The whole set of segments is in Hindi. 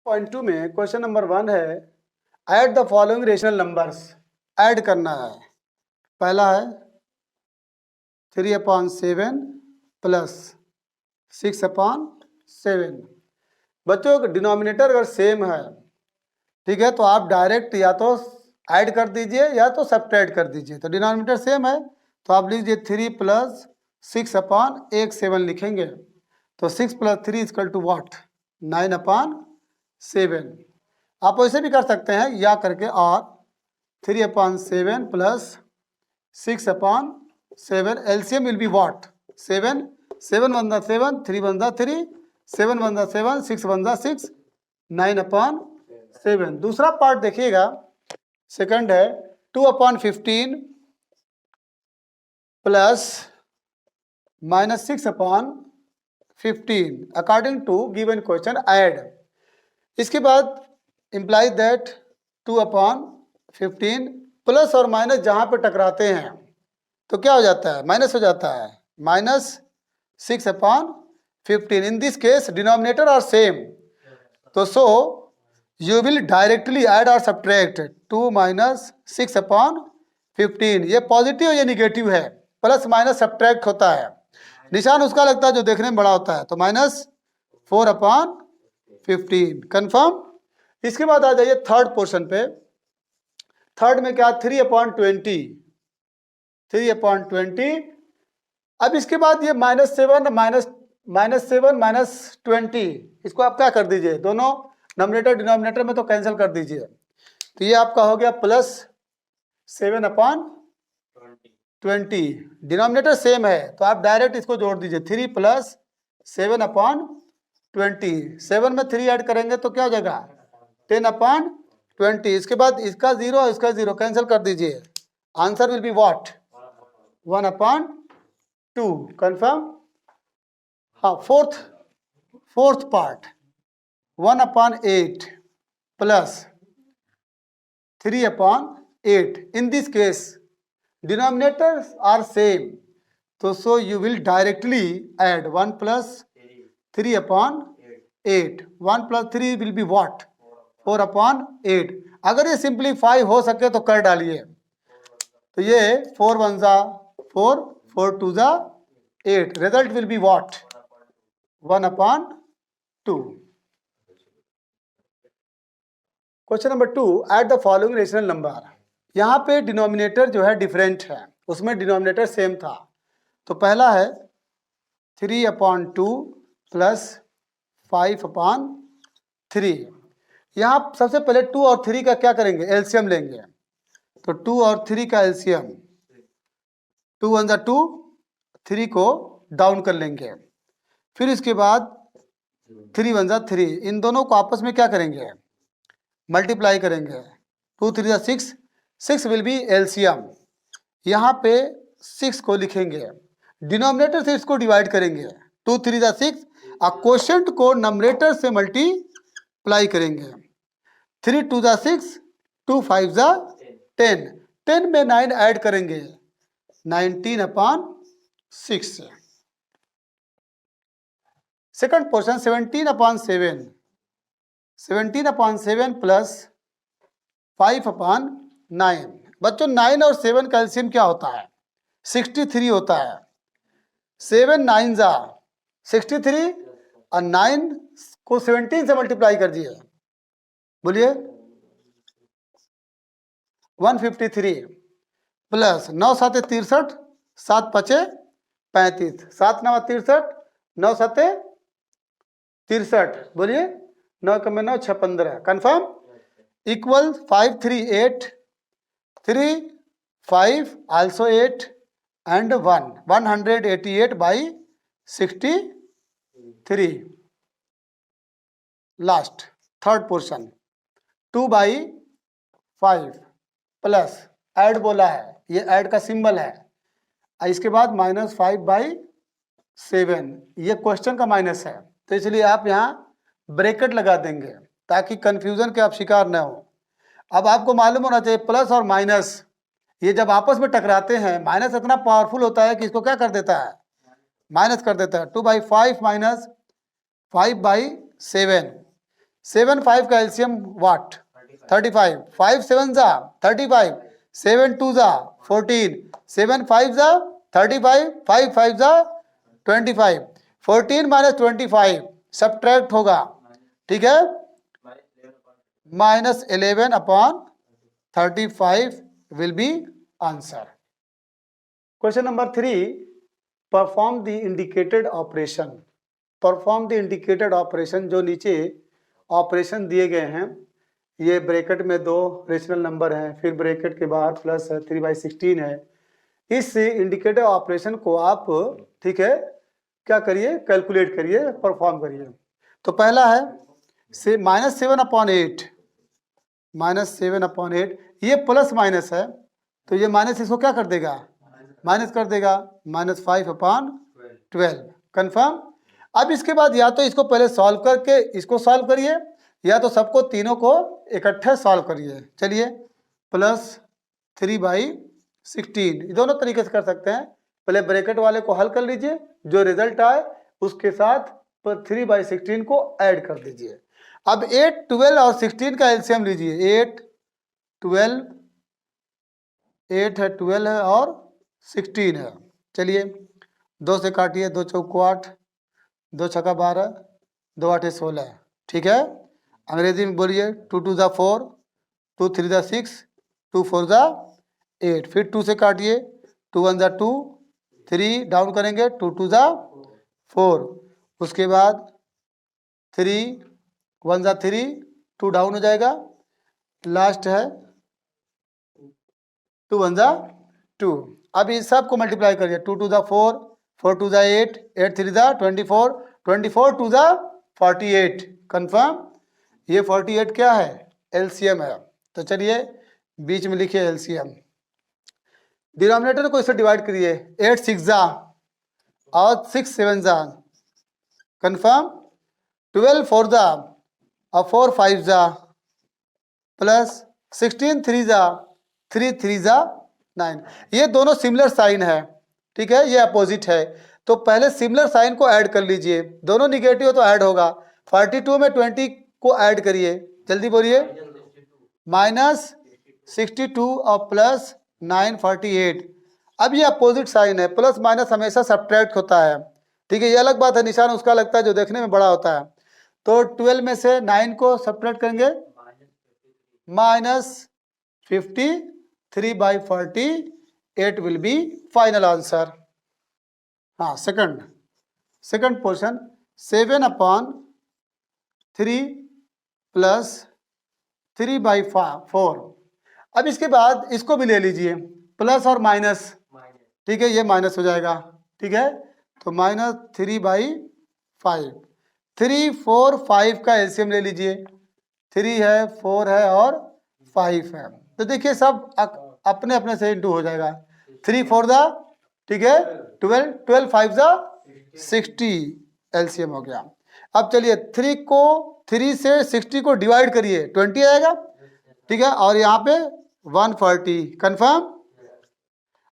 2 में क्वेश्चन नंबर 1 है add the following rational numbers. Add करना है। पहला है 3/7 प्लस 6/7। बच्चों डिनोमिनेटर अगर सेम है, ठीक है, तो आप डायरेक्ट या तो ऐड कर दीजिए या तो सब्ट्रैक्ट कर दीजिए। तो डिनोमिनेटर सेम है तो आप लीजिए 3 + 6/7 लिखेंगे। तो 6 + 3 = व्हाट? 9/7। आप वैसे भी कर सकते हैं या करके, और 3/7 plus 6/7 LCM will be what? 7 7 1 7 3 1 3 7 1 7 6 1 6 9/7। दूसरा पार्ट देखिएगा, सेकंड है 2/15 plus -6/15 according to given question add. इसके बाद इम्प्लाइज दैट 2/15 प्लस और माइनस जहां पे टकराते हैं तो क्या हो जाता है? माइनस हो जाता है। -6/15 in this case denominator are same, तो so you will directly add और सब्ट्रैक्ट 2 - 6/15। ये पॉजिटिव या निगेटिव है, प्लस माइनस सब्ट्रैक्ट होता है, निशान उसका लगता है जो देखने में बड़ा होता है। तो -4/15 कंफर्म। इसके बाद आ जाइए थर्ड पोर्शन पे। थर्ड में क्या? 3/20। अब इसके बाद ये -7 -20, इसको आप क्या कर दीजिए, दोनों नॉमिनेटर डिनोमिनेटर में तो कैंसिल कर दीजिए। तो ये आपका हो गया +7/20। डिनोमिनेटर सेम है तो आप डायरेक्ट इसको जोड़ दीजिए। 3 + 7/20। 7 में 3 ऐड करेंगे तो क्या हो जाएगा? 10/20। इसके बाद इसका 0 इसका 0 कैंसिल कर दीजिए। Answer will be what? 1/2 confirm. हाँ, fourth part 1/8 plus 3/8। In this case denominators are same, तो so you will directly add 1 + 3/8। 1 + 3 will be what? 4/8। अगर ये सिंप्लीफाई हो सके तो कर डालिए। तो ये 4 1 4 4 2 8। Result will be what? 1/2। Question number 2 add the following rational number. यहाँ पे डिनोमिनेटर जो है डिफरेंट है, उसमें डिनोमिनेटर सेम था। तो पहला है 3/2 प्लस 5/3। यहाँ सबसे पहले 2 और 3 का क्या करेंगे? एलसीएम लेंगे। तो 2 और 3 का एलसीएम 2 1 2, 3 को डाउन कर लेंगे। फिर इसके बाद 3 1 3, इन दोनों को आपस में क्या करेंगे? मल्टीप्लाई करेंगे। 2 3 6, 6 विल बी एलसीएम। यहाँ पे 6 को लिखेंगे, डिनोमिनेटर से इसको डिवाइड करेंगे। 2 3 6, क्वोशिएंट को नंबरेटर से मल्टीप्लाई करेंगे। 3 2 6, 2 5 10। 10 में 9 ऐड करेंगे, 19/6। Second portion 17/7। 17/7 प्लस 5/9। बच्चों 9 और 7 का एलसीएम क्या होता है? 63 होता है। 7 9 63 और 9 को 17 से मल्टीप्लाई कर दिए, बोलिए 153 प्लस 9 7 63, 7 5 35, 7 9 63, 9 7 63, बोलिए 9 × 9 6 15 confirm. Equal 5 3 8, 3 5 also 8 and 1 188/63। Last third portion 2/5 plus add बोला है, ये ऐड का सिंबल है। इसके बाद -5/7, ये क्वेश्चन का माइनस है, तो इसलिए आप यहाँ ब्रैकेट लगा देंगे ताकि कंफ्यूजन के आप शिकार न हो। अब आपको मालूम होना चाहिए प्लस और माइनस ये जब आपस में टकराते हैं, माइनस इतना पावरफुल होता है कि इसको क्या कर देता है? माइनस कर देता है। 2/5 - 5/7 7 5 का एलसीएम व्हाट 35, 5 7 जा 35, 7 2 जा 14, 7 5 जा 35, 5 5 जा 25, 14 माइनस 25 सब्ट्रैक्ट होगा, ठीक है, minus 11 upon 35 will be answer. Question number 3, perform the indicated operation. Perform the indicated operation, जो नीचे ऑपरेशन दिए गए हैं, ये ब्रैकेट में 2 रेशनल नंबर हैं, फिर ब्रैकेट के बाहर प्लस है, 3/16 है। इस इंडिकेटेड ऑपरेशन को आप, ठीक है, क्या करिए, कैलकुलेट करिए, परफॉर्म करिए। तो पहला है से -7/8, -7/8, ये प्लस माइनस है, तो ये माइनस इसको क्या कर देगा, माइनस कर देगा, -5/12, कंफर्म। अब इसके बाद या तो इसको पहले सॉल्व करके इसको सॉल्व करिए, या तो सबको तीनों को इकट्ठे सॉल्व करिए। चलिए, +3/16, दोनों तरीके से कर सकते हैं। पहले ब्रैकेट वाले को हल कर लीजिए, जो रिजल्ट आए उसके साथ 3/16 को ऐड कर दीजिए। अब 8 12 और 16 का एलसीएम लीजिए। 8 12 है और 16 है। चलिए, 2 से काटिए, 2 चौको 8, 2 छक्का 12, 2 8 16, ठीक है। अंग्रेजी में बोलिए, 2 2 जा 4, 2 3 जा 6, 2 4 जा 8, फिर 2 से काटिए, 2 1 जा 2, 3 डाउन करेंगे, 2 2 जा 4, उसके बाद 3 1 जा 3, 2 डाउन हो जाएगा, लास्ट है 2 1 जा 2। अब इस सब को मल्टीप्लाई करिए, 2 2 जा 4, 4 2 जा 8, 8 3 जा 24, 24 2 जा 48, कंफर्म। ये 48 क्या है, एलसीएम है। तो चलिए बीच में लिखिए एलसीएम। डिनोमिनेटर को इससे डिवाइड करिए, 8 6 जा और 6 7 जा, कंफर्म। 12 4 जा और 4 5 जा, प्लस 16 3 जा, 3 3 जा 9। ये दोनों सिमिलर साइन है, ठीक है, ये अपोजिट है। तो पहले सिमिलर साइन को ऐड कर लीजिए, दोनों निगेटिव हो तो ऐड होगा। 42 में 20 को ऐड करिए, जल्दी बोलिए, -62 और प्लस 9 48। अब ये अपोजिट साइन है, प्लस माइनस हमेशा सब्ट्रैक्ट होता है, ठीक है, ये अलग बात है, निशान उसका लगता है जो देखने में बड़ा होता है। तो 12 में से 9 को सब्ट्रैक्ट करेंगे, -53/48 विल बी फाइनल आंसर। हाँ, सेकंड पोर्शन, 7/3 प्लस 3/4। अब इसके बाद इसको भी ले लीजिए, प्लस और माइनस, ठीक है, ये माइनस हो जाएगा, ठीक है, तो -3/5। 3 4 5 का एलसीएम ले लीजिए, 3 है 4 है और 5 है। तो देखिए सब अपने अपने से इंटू हो जाएगा। 3 4 जा, ठीक है, 12 12 5 जा 60, एलसीएम हो गया। अब चलिए 3 से 60 को डिवाइड करिए, 20 आएगा, ठीक है, और यहाँ पे 140, कंफर्म।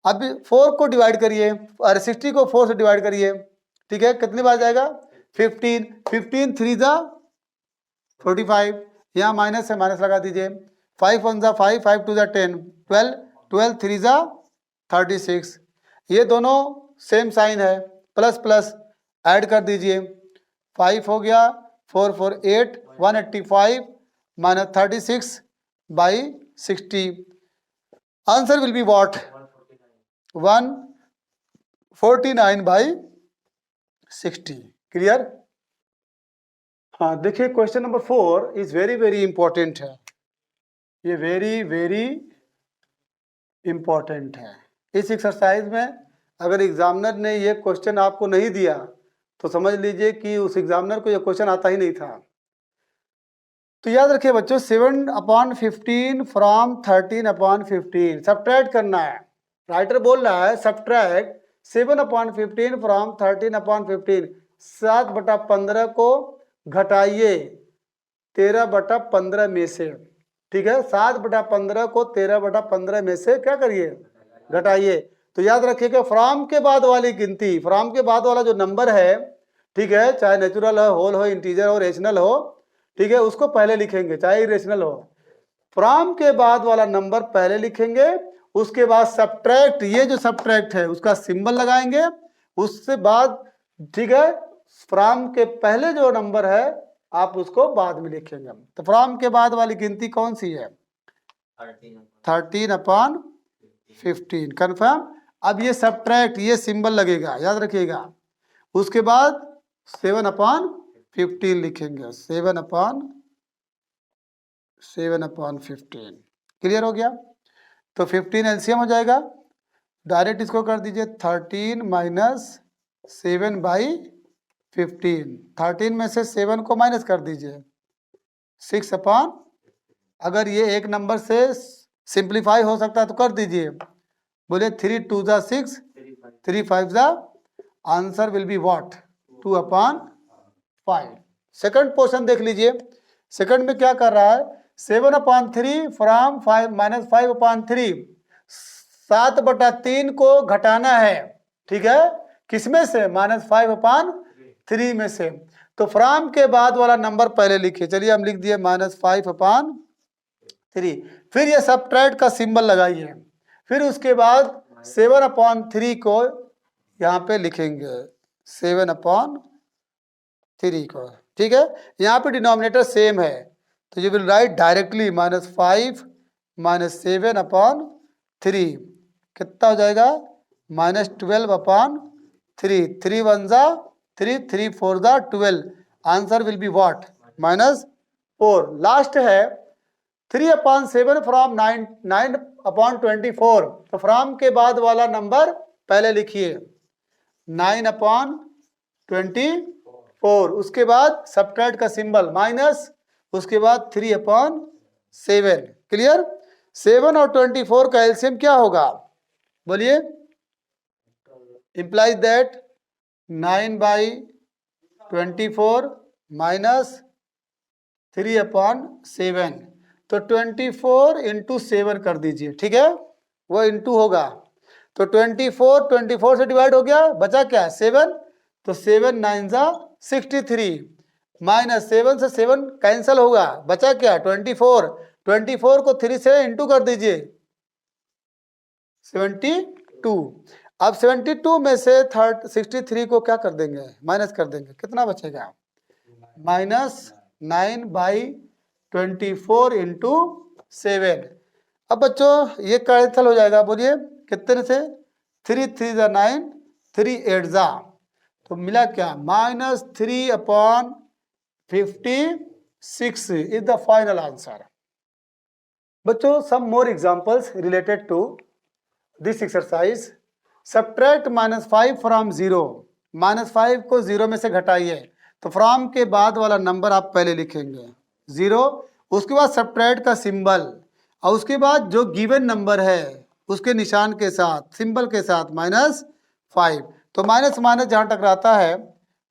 अब 4 को डिवाइड करिए और 60 को 4 से डिवाइड करिए, ठीक है, कितनी बार जाएगा, 15 15 3 जा 45, यहाँ माइनस है, माइनस लगा दीजिए, 5 1 जा 5, 5 2 जा 10, 12 12 3 जा 36। ये दोनों सेम साइन है, प्लस प्लस ऐड कर दीजिए, 5 हो गया, 4 4 8, 185 minus 36/60। Answer will be what, 149/60। Clear. हाँ, देखिए question number 4 is very very important है, ये वेरी वेरी इंपॉर्टेंट है। इस एक्सरसाइज में अगर एग्जामिनर ने ये क्वेश्चन आपको नहीं दिया तो समझ लीजिए कि उस एग्जामिनर को ये क्वेश्चन आता ही नहीं था। तो याद रखिए बच्चों, 7/15 फ्रॉम 13/15 सब्ट्रैक्ट करना है। राइटर बोल रहा है सब्ट्रैक्ट 7/15 फ्रॉम 13/15, 7/15 को घटाइए 13/15 में से, ठीक है, 7/15 को 13/15 में से क्या करिए, घटाइए। तो याद रखिएगा फ्रॉम के बाद वाली गिनती, फ्रॉम के बाद वाला जो नंबर है, ठीक है, चाहे नेचुरल हो, होल हो, इंटीजर हो, रेशनल हो, ठीक है, उसको पहले लिखेंगे चाहे इरेशनल हो। फ्रॉम के बाद वाला नंबर पहले लिखेंगे, उसके बाद सब्ट्रैक्ट, ये जो सब्ट्रैक्ट है उसका सिंबल लगाएंगे, उससे बाद, ठीक है, फ्रॉम के पहले जो नंबर है आप उसको बाद में लिखेंगे। तो फ्रॉम के बाद वाली गिनती कौन सी है? 13/15 कन्फर्म। अब ये सब्ट्रैक्ट, ये सिंबल लगेगा, याद रखिएगा। उसके बाद 7/15 लिखेंगे, 7/15। क्लियर हो गया? तो 15 एलसीएम हो जाएगा, डायरेक्ट इसको कर दीजिए 13 - 7/15। 13 में से 7 को माइनस कर दीजिए, 6/, अगर ये एक नंबर से सिंप्लीफाई हो सकता है तो कर दीजिए, बोले 3 2 ज़ा 6, 3 5 ज़ा, answer will be what? 2/5। Second portion देख लीजिए, सेकंड में क्या कर रहा है? 7/3 फ्रॉम 5 - 5/3, 7/3 को घटाना है, ठीक है, किसमें से? -5/3 में से। तो फ्रॉम के बाद वाला नंबर पहले लिखिए, चलिए हम लिख दिए -5/3, फिर ये सब्ट्रैक्ट का सिंबल लगाइए, फिर उसके बाद 7/3 को यहाँ पे लिखेंगे, 7/3 को, ठीक है। यहाँ पे डिनोमिनेटर सेम है, तो यू विल राइट डायरेक्टली -5 - 7/3, कितना हो जाएगा? -12/3, 3 1 ज़ा 3, 3 4 ज़ा 12, answer will be what? -4। Last है 3/7 फ्रॉम 9/24, तो फ्रॉम के बाद वाला नंबर पहले लिखिए, 9/24, उसके बाद सब्ट्रैक्ट का सिंबल माइनस, उसके बाद 3/7। क्लियर? 7 और 24 का एलसीएम क्या होगा? बोलिए। implies that 9/24 minus 3/7, तो 24 × 7 कर दीजिए, ठीक है, वो इंटू होगा, तो 24 से डिवाइड हो गया, बचा क्या? 7, तो 7 9 ज़ा 63, -7 से 7 कैंसिल होगा, बचा क्या? 24 को 3 से इंटू कर दीजिए, 72। अब 72 में से 63 को क्या कर देंगे? माइनस कर देंगे, कितना बचेगा? -9/24 × 7। अब बच्चों ये कैंसिल हो जाएगा, बोलिए कितने से? 3 3 ज़ा 9, 3 8 ज़ा, तो मिला क्या? -3/56 इज द फाइनल आंसर। बच्चों some more examples related to this exercise. Subtract -5 from 0, -5 को 0 में से घटाइए, तो फ्रॉम के बाद वाला नंबर आप पहले लिखेंगे 0, उसके बाद सब्ट्रैक्ट का सिंबल, और उसके बाद जो गिवन नंबर है उसके निशान के साथ, सिंबल के साथ -5, तो माइनस माइनस जहाँ टकराता है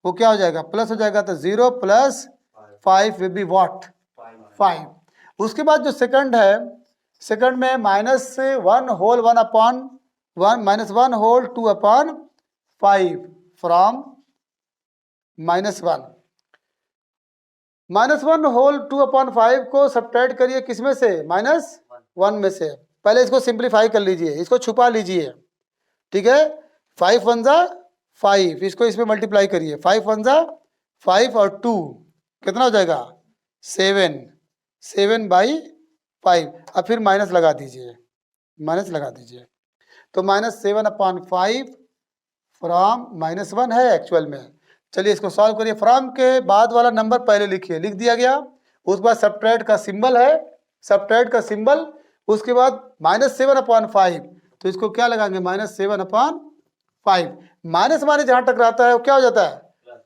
वो क्या हो जाएगा? प्लस हो जाएगा, तो 0 + 5 विल बी व्हाट? 5। उसके बाद जो सेकंड है, सेकंड में -1 होल 1/1 -1 होल 2/5 फ्रॉम -1, -1 होल 2/5 को सब्ट्रैक्ट करिए किसमें से? -1 में से। पहले इसको सिंप्लीफाई कर लीजिए, इसको छुपा लीजिए, ठीक है, 5 1 ज़ा 5, इसको इसमें मल्टीप्लाई करिए, 5 1 ज़ा 5 और 2 कितना हो जाएगा? 7/5। अब फिर माइनस लगा दीजिए, माइनस लगा दीजिए, तो -7/5 फ्रॉम -1 है एक्चुअल में। चलिए इसको सॉल्व करिए, फ्रॉम के बाद वाला नंबर पहले लिखिए, लिख दिया गया, उसके बाद सब्ट्रैक्ट का सिंबल है, सब्ट्रैक्ट का सिंबल, उसके बाद -7/5, तो इसको क्या लगाएंगे? -7/5, माइनस माइनस जहाँ टकराता है वो क्या हो जाता है?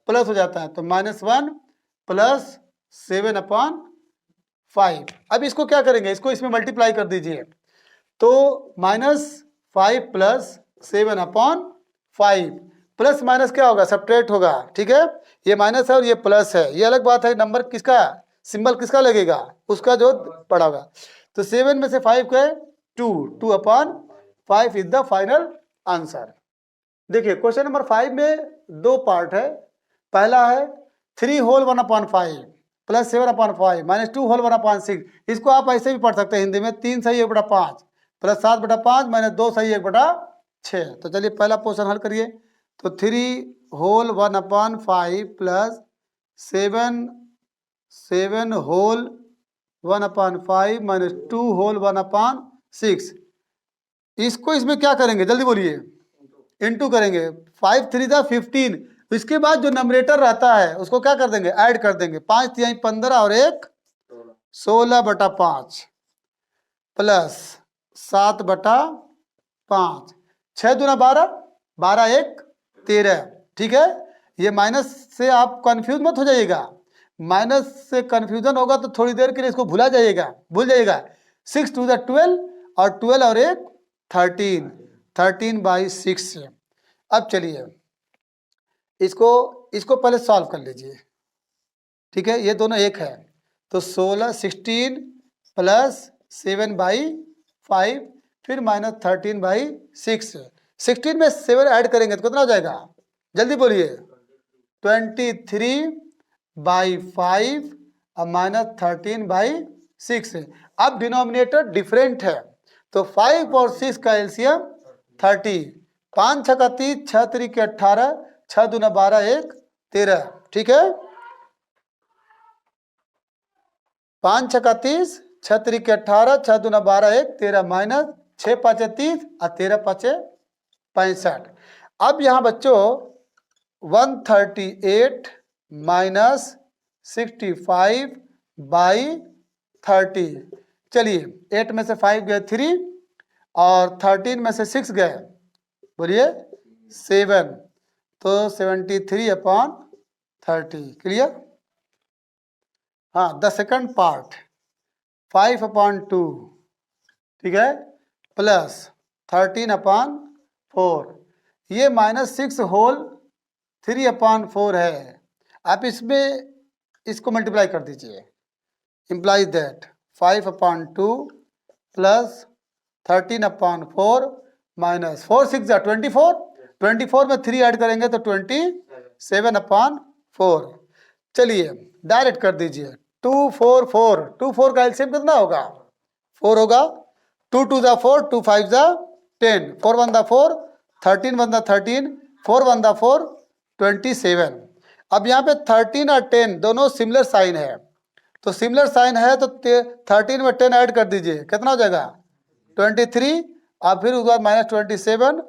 प्लस हो जाता है, तो -1 + 7/5। अब इसको क्या करेंगे? इसको इसमें मल्टीप्लाई कर दीजिए, तो -5 + 7/5, प्लस माइनस क्या होगा? सब्ट्रैक्ट होगा, ठीक है, ये माइनस है और ये प्लस है, ये अलग बात है, नंबर किसका सिंबल किसका लगेगा? उसका जो पड़ा होगा। तो 7 में से 5 गए 2/5 इज द फाइनल आंसर। देखिए क्वेश्चन नंबर 5 में दो पार्ट है, पहला है 3 होल 1/5, प्लस 7/5 माइनस 2 होल 1/6। इसको आप ऐसे भी पढ़ सकते हैं हिंदी में, 3 सही 1/5 प्लस 7/5 माइनस 2 सही 1/6। तो चलिए पहला पोर्शन हल करिए। तो 3 whole 1/5 plus 7 whole 1/5 minus 2 whole 1/6। इसको इसमें क्या करेंगे जल्दी बोलिए, इनटू करेंगे। 5 3 जा 15। इसके बाद जो नंबरेटर रहता है उसको क्या कर देंगे, ऐड कर देंगे। 5 3 15 और 1 16/5 प्लस 7/5 6 दूना 12 12 1 13। ठीक है, ये माइनस से आप कंफ्यूज मत हो जाइएगा, माइनस से कंफ्यूजन होगा तो थोड़ी देर के लिए इसको भूल जाइएगा। 6 2 12 और 12 और 1 13 13/6। अब चलिए इसको पहले सॉल्व कर लीजिए। ठीक है, ये दोनों एक है तो 16 प्लस 7/5 फिर माइनस 13/6। 16 में 7 ऐड करेंगे तो कितना हो जाएगा, जल्दी बोलिए। 23/5 और माइनस 13/6। अब डिनोमिनेटर डिफरेंट है तो 5 और 6 का एलसीएम 30। 5 6 का 30, 6 3 के 18, 6 दूना 12 1 13। ठीक है, 5 6 का 30, 6 3 के 18, 6 दूना 12 1 13 माइनस 6 5 30 और 13 5 65। अब यहाँ बच्चों 138 माइनस 65/30। चलिए 8 में से 5 गए 3 और 13 में से 6 गए, बोलिए 7, तो 73/30। क्लियर। हाँ, द सेकंड पार्ट 5/2, ठीक है, प्लस 13/4। ये -6 होल 3/4 है। आप इसको मल्टीप्लाई कर दीजिए। इम्प्लाइज दैट 5/2 प्लस 13/4 माइनस 4 6 जा 24। 24 में 3 ऐड करेंगे तो 27/4। चलिए डायरेक्ट कर दीजिए। 2 4 4, 2 4 का एलसीएम कितना होगा, 4 होगा। 2 2 जा 4, 2 5 जा 10, 4 1 जा 4, 13 1 जा 13, 4 1 जा 4 27। अब यहाँ पे 13 और 10 दोनों सिमिलर साइन है, तो सिमिलर साइन है तो 13 में 10 ऐड कर दीजिए, कितना हो जाएगा 23। और फिर उसके बाद -27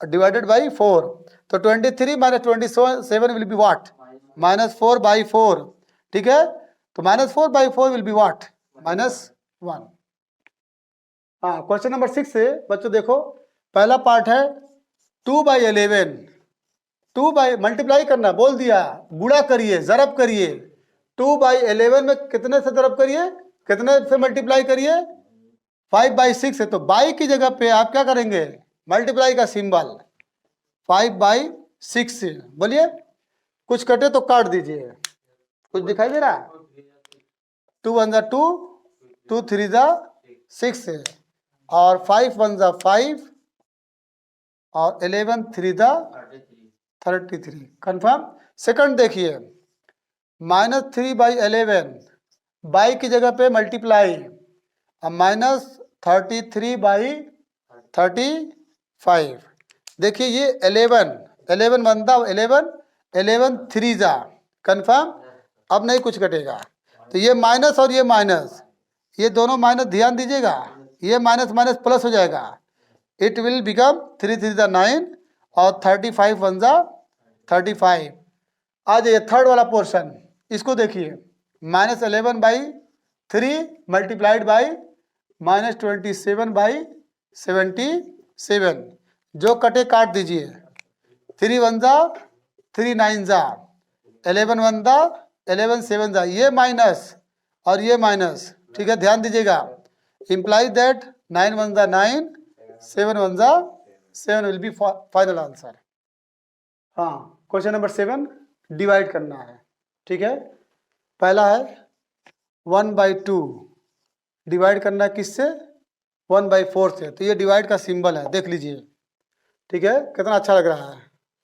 डिवाइडेड बाई 4। तो 23 माइनस 27 विल बी व्हाट, -4/4। ठीक है, तो -4/4 विल बी व्हाट, -1। हाँ, क्वेश्चन नंबर 6 से बच्चों देखो, पहला पार्ट है 2/11। 2 बाई मल्टीप्लाई करना बोल दिया, गुणा करिए, जरब करिए। 2/11 में कितने से जरब करिए, कितने से मल्टीप्लाई करिए, 5/6 है तो बाई की जगह पे आप क्या करेंगे, मल्टीप्लाई का सिंबल 5/6। बोलिए, कुछ कटे तो काट दीजिए। कुछ दिखाई दे रहा है, 2 1 जा 2, 2 3 जा 6 और 5 1 जा 5 और 11 3 जा 33। कंफर्म। सेकंड देखिए, -3/11 बाई की जगह पे मल्टीप्लाई, अब -33/35। देखिए ये 11 बनता 11 3 जा कंफर्म। अब नहीं कुछ कटेगा तो ये माइनस और ये माइनस, ये दोनों माइनस ध्यान दीजिएगा, ये माइनस माइनस प्लस हो जाएगा। इट विल बिकम 3 3 जा 9 और 35 1 जा 35। आ जाइए थर्ड वाला पोर्शन, इसको देखिए। -11/3 मल्टीप्लाइड बाई -27/77। जो कटे काट दीजिए। 3 1 जा 3 9 जा 11 1 जा 11 7 जा, ये माइनस और ये माइनस। ठीक है, ध्यान दीजिएगा। इम्प्लाइज दैट 9 1 जा 9, 7 1 जा 7 विल बी फाइनल आंसर। हाँ, क्वेश्चन नंबर 7 डिवाइड करना है। ठीक है, पहला है 1/2 डिवाइड करना है किससे, 1/4 से। तो ये डिवाइड का सिंबल है, देख लीजिए। ठीक है, कितना अच्छा लग रहा है,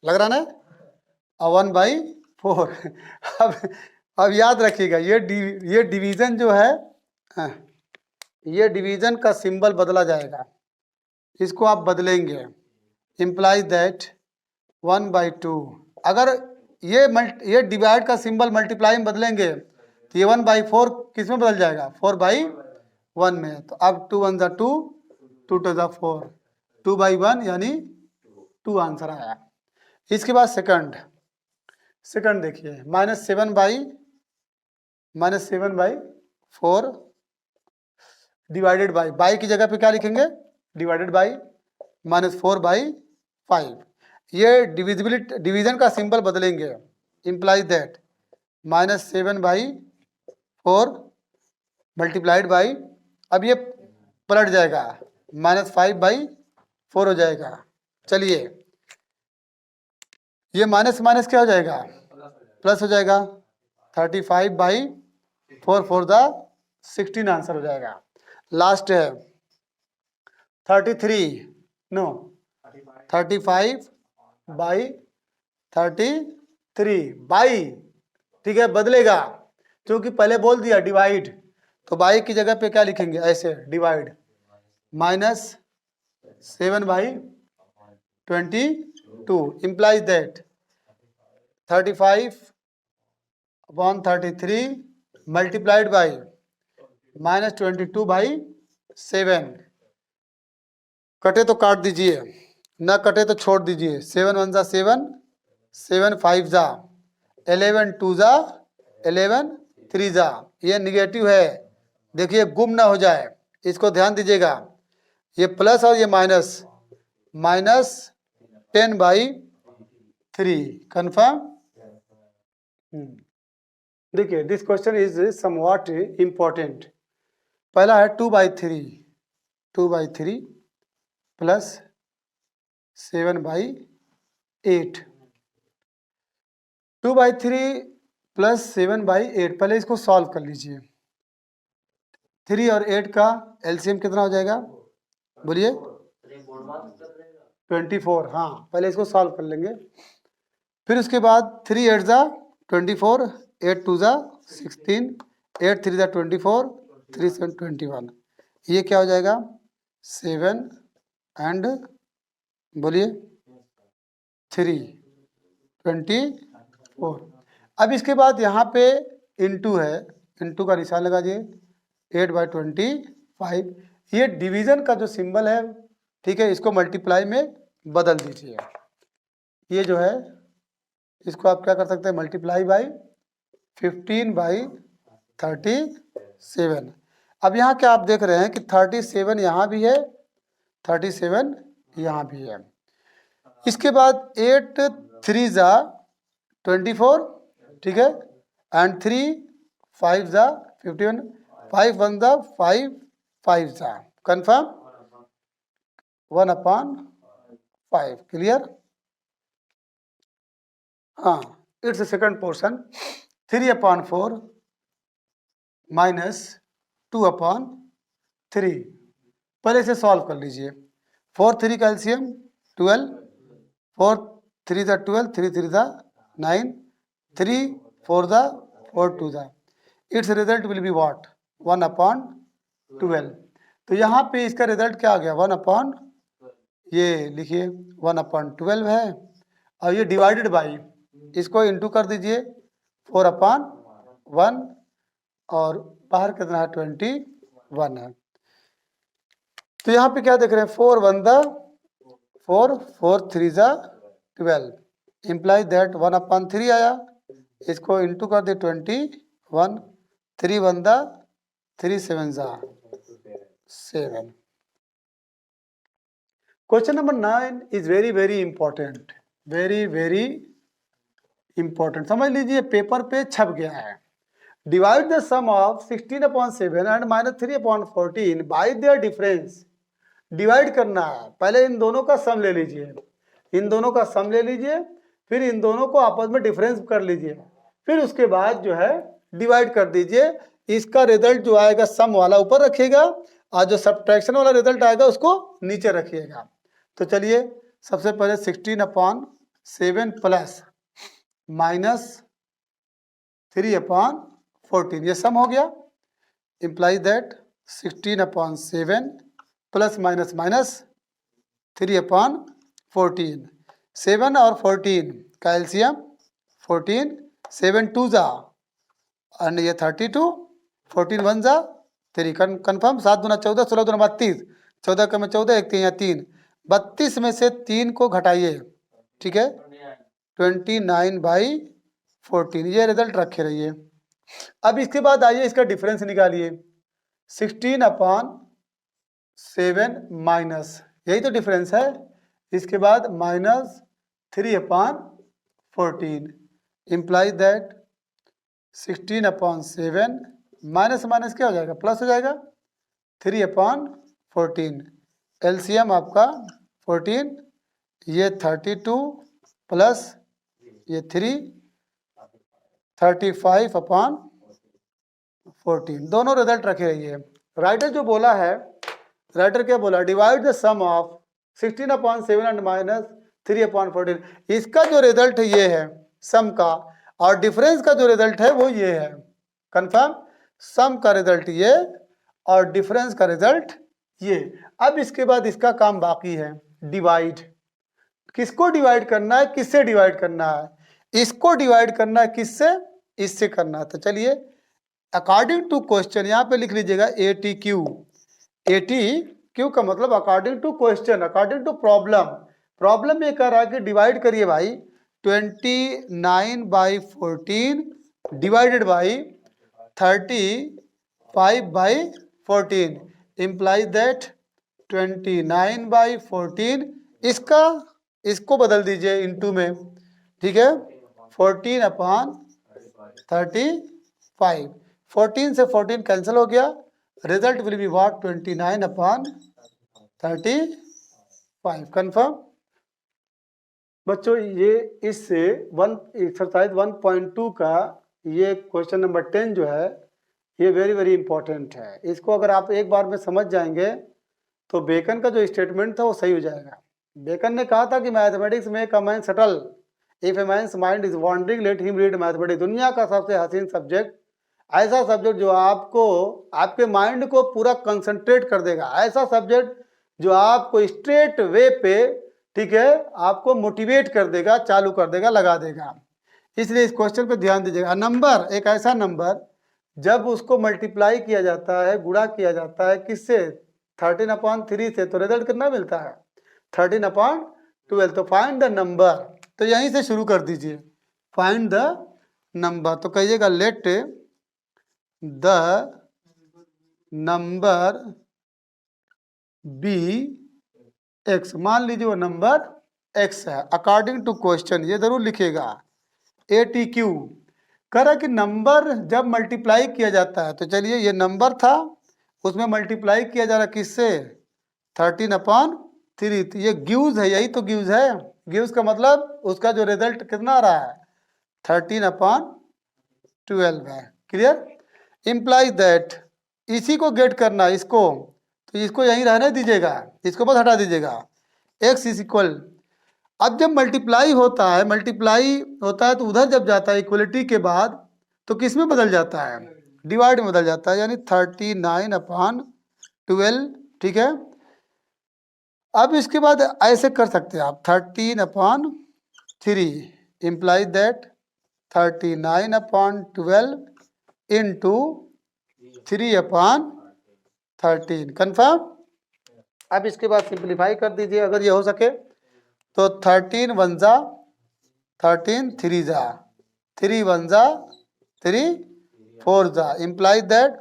लग रहा ना। और 1/4 अब अब याद रखिएगा ये डिवीजन जो है, हाँ, ये डिवीजन का सिंबल बदला जाएगा, इसको आप बदलेंगे। इम्प्लाइज दैट 1/2, अगर ये डिवाइड का सिंबल मल्टीप्लाई में बदलेंगे तो ये 1/4 किस में बदल जाएगा, 4/1 में। तो अब 2 1 2, 2 2 4, 2/1 यानी 2 आंसर आया। इसके बाद सेकंड देखिए, -7/4 डिवाइडेड बाई की जगह पे क्या लिखेंगे, डिवाइडेड बाई -4/5। ये डिवीजन का सिंबल बदलेंगे। इम्प्लाइज दैट -7/4 मल्टीप्लाइड बाई, अब ये पलट जाएगा, -5/4 हो जाएगा। चलिए ये माइनस माइनस क्या हो जाएगा, प्लस हो जाएगा। 35/4 4 द 16 आंसर हो जाएगा। लास्ट है 35/33 बाई, ठीक है, बदलेगा क्योंकि पहले बोल दिया डिवाइड, तो बाई की जगह पे क्या लिखेंगे, ऐसे divide -7/22 implies that 35/33 multiplied by -22/7। कटे तो काट दीजिए, ना कटे तो छोड़ दीजिए। 7 1 7, 7 5 11 2 11 3 ये निगेटिव है, देखिए गुम ना हो जाए, इसको ध्यान दीजिएगा। ये प्लस और ये -10/3 कन्फर्म। देखिए this question is somewhat important. पहला है 2/3 प्लस 7/8, 2/3 प्लस 7/8। पहले इसको सॉल्व कर लीजिए। 3 और 8 का एलसीएम कितना हो जाएगा, बोलिए 24। हाँ, पहले इसको सॉल्व कर लेंगे, फिर उसके बाद 3 8 24, 8 2 16, 8 3 24, 3 7 21। ये क्या हो जाएगा, 7 एंड बोलिए 3 24। अब इसके बाद यहाँ पे इंटू है, इंटू का निशान लगा दिए, 8/25। ये डिवीजन का जो सिंबल है, ठीक है, इसको मल्टीप्लाई में बदल दीजिए। ये जो है इसको आप क्या कर सकते हैं, मल्टीप्लाई बाई 15/37। अब यहाँ क्या आप देख रहे हैं कि 37 यहाँ भी है, 37 यहाँ भी है। इसके बाद 8 3 24, ठीक है, एंड 3 5 51, 5 1 5 5 कन्फर्म, 1/5 क्लियर। हाँ, इट्स सेकंड पोर्शन 3/4 -2/3। पहले इसे सॉल्व कर लीजिए। 4 3 का LCM 12, 4 3 12, 3 3 9, 3 4 4 2 it's result will be what, 1/12। तो यहाँ पे इसका रिजल्ट क्या आ गया, 1/, ये लिखिए 1/12 है, और ये डिवाइडेड बाई, इसको इंटू कर दीजिए 4/1, और बाहर कितना है 21 है। तो यहाँ पे क्या देख रहे हैं, 4 1 4, 4 3 12, इम्प्लाइज दैट 1/3 आया, इसको इंटू कर दे 21, 3 1 3 7 7। Question number 9 is very very important, very important. समझ लीजिए पेपर पे छप गया है। Divide the sum of 16/7 and -3/14 by their difference. Divide करना है, पहले इन दोनों का सम ले लीजिए, इन दोनों का सम ले लीजिए, फिर इन दोनों को आपस में डिफरेंस कर लीजिए, फिर उसके बाद जो है डिवाइड कर दीजिए। इसका रिजल्ट जो आएगा सम वाला ऊपर रखिएगा, और जो सब्ट्रैक्शन वाला रिजल्ट आएगा उसको नीचे रखिएगा। तो चलिए सबसे पहले 16/7 प्लस 3/14, ये सम हो गया। Imply that 16/7 plus minus minus 3/14, 7 और 14 का एलसीएम 14, 7 2 जा और ये 32, 14 1 जा 3, कन्फर्म। 7 दूना 14, 16 दूना 32, 14 का में 14, एक 3 या 3, 32 में से 3 को घटाइए, ठीक है, 29/14, ये रिजल्ट रखे रहिए। अब इसके बाद आइए इसका डिफरेंस निकालिए, 16/7 माइनस, यही तो डिफरेंस है। इसके बाद minus 3/14, imply that 16/7 minus minus क्या हो जाएगा, प्लस हो जाएगा, 3/14, एलसीएम आपका 14, ये 32 प्लस ये 3, 35/14, दोनों रिजल्ट रखे रहिए। राइटर जो बोला है, राइटर क्या बोला, divide the sum of 16/7 and minus 3/14, इसका जो रिजल्ट है ये है सम का, और डिफरेंस का जो रिजल्ट है वो ये है। कंफर्म, सम का रिजल्ट ये और डिफरेंस का रिजल्ट ये। अब इसके बाद इसका काम बाकी है, डिवाइड। किसको डिवाइड करना है, किससे डिवाइड करना है, इसको डिवाइड करना है, किससे, इससे करना है। तो चलिए अकॉर्डिंग टू क्वेश्चन यहाँ पे लिख लीजिएगा ATQ। ATQ का मतलब according to question, according to problem. Problem ये कह रहा है कि डिवाइड करिए भाई 29/14 डिवाइडेड बाई 35/14, इम्प्लाई दैट 29/14, इसको बदल दीजिए इनटू में, ठीक है, 14/35, 14 से 14 कैंसिल हो गया, result will be what, 29/35। Confirm बच्चों, ये इससे एक्सरसाइज 1.2 का ये क्वेश्चन नंबर 10 जो है ये वेरी वेरी इंपॉर्टेंट है। इसको अगर आप एक बार में समझ जाएंगे तो बेकन का जो स्टेटमेंट था वो सही हो जाएगा। बेकन ने कहा था कि मैथमेटिक्स में a man subtle, if a man's mind is wandering let him read mathematics. दुनिया का सबसे हसीन सब्जेक्ट, ऐसा सब्जेक्ट जो आपको, आपके माइंड को पूरा कंसंट्रेट कर देगा, ऐसा सब्जेक्ट जो आपको स्ट्रेट वे पे, ठीक है, आपको मोटिवेट कर देगा, चालू कर देगा, लगा देगा। इसलिए इस क्वेश्चन पे ध्यान दीजिएगा। नंबर, एक ऐसा नंबर जब उसको मल्टीप्लाई किया जाता है, गुणा किया जाता है किससे, 13/3 से, तो रिजल्ट कितना मिलता है, 13/12। तो फाइंड द नंबर, तो यहीं से शुरू कर दीजिए, फाइंड द नंबर। तो कहिएगा let the number be X, मान लीजिए वो नंबर एक्स है अकॉर्डिंग टू क्वेश्चन, ये जरूर लिखिएगा। ATQ कह रहा है कि नंबर जब मल्टीप्लाई किया जाता है, तो चलिए ये नंबर था, उसमें मल्टीप्लाई किया जा रहा किससे, 13/3, तो ये गिव्स है, यही तो गिव्स है। गिव्स का मतलब उसका जो रिजल्ट कितना आ रहा है, 13/12 है। क्लियर, इम्प्लाई दैट, इसी को गेट करना, इसको, तो इसको यहीं रहने दीजिएगा, इसको बस हटा दीजिएगा। x इज इक्वल, अब जब मल्टीप्लाई होता है, तो उधर जब जाता है इक्वलिटी के बाद, तो किस में बदल जाता है, डिवाइड में बदल जाता है, यानी 39/12, ठीक है। अब इसके बाद ऐसे कर सकते हैं आप, 13/3 इम्प्लाई दैट 39/12 इंटू 3/13। कन्फर्म। अब इसके बाद सिंप्लीफाई कर दीजिए अगर ये हो सके तो, 13 1 जा 13, 3 जा 3 1 जा 3, 4 जा, इम्प्लाई दैट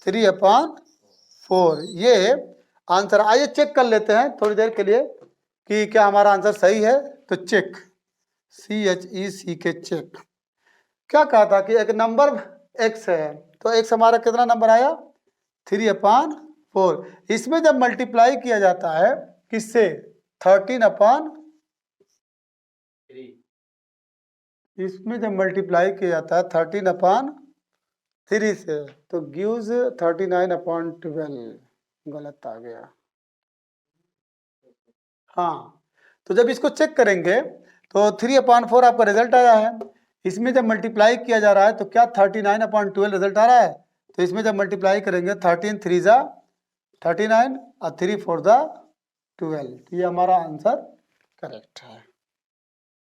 3/4, ये आंसर। आइए चेक कर लेते हैं थोड़ी देर के लिए कि क्या हमारा आंसर सही है। तो चेक, CHECK, चेक। क्या कहा था कि एक नंबर x है, तो x हमारा कितना नंबर आया, 3/4। इसमें जब मल्टीप्लाई किया जाता है किससे, 13/3, इसमें जब मल्टीप्लाई किया जाता है 13/3 से, तो गिव्स 39/12, गलत आ गया। हाँ, तो जब इसको चेक करेंगे तो 3/4 आपका रिजल्ट आया है। इसमें जब मल्टीप्लाई किया जा रहा है तो क्या 39/12 रिजल्ट आ रहा है, तो इसमें जब मल्टीप्लाई करेंगे 13 3 जा 39 और 3 4 जा 12, ये हमारा आंसर करेक्ट है।